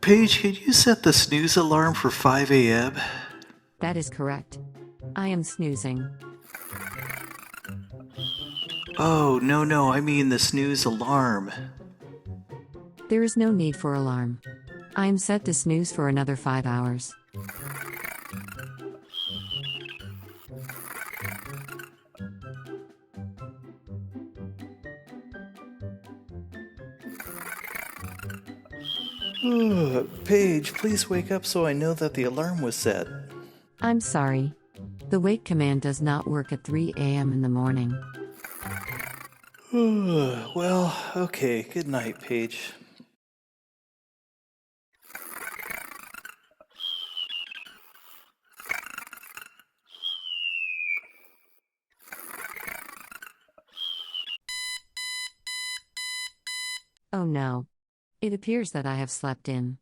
Paige, can you set the snooze alarm for 5 a.m.? That is correct. I am snoozing. Oh, no, I mean the snooze alarm. There is no need for alarm. I am set to snooze for another 5 hours. Paige, please wake up so I know that the alarm was set. I'm sorry. The wake command does not work at 3 a.m. in the morning. Well, okay, good night, Paige. Oh no. It appears that I have slept in.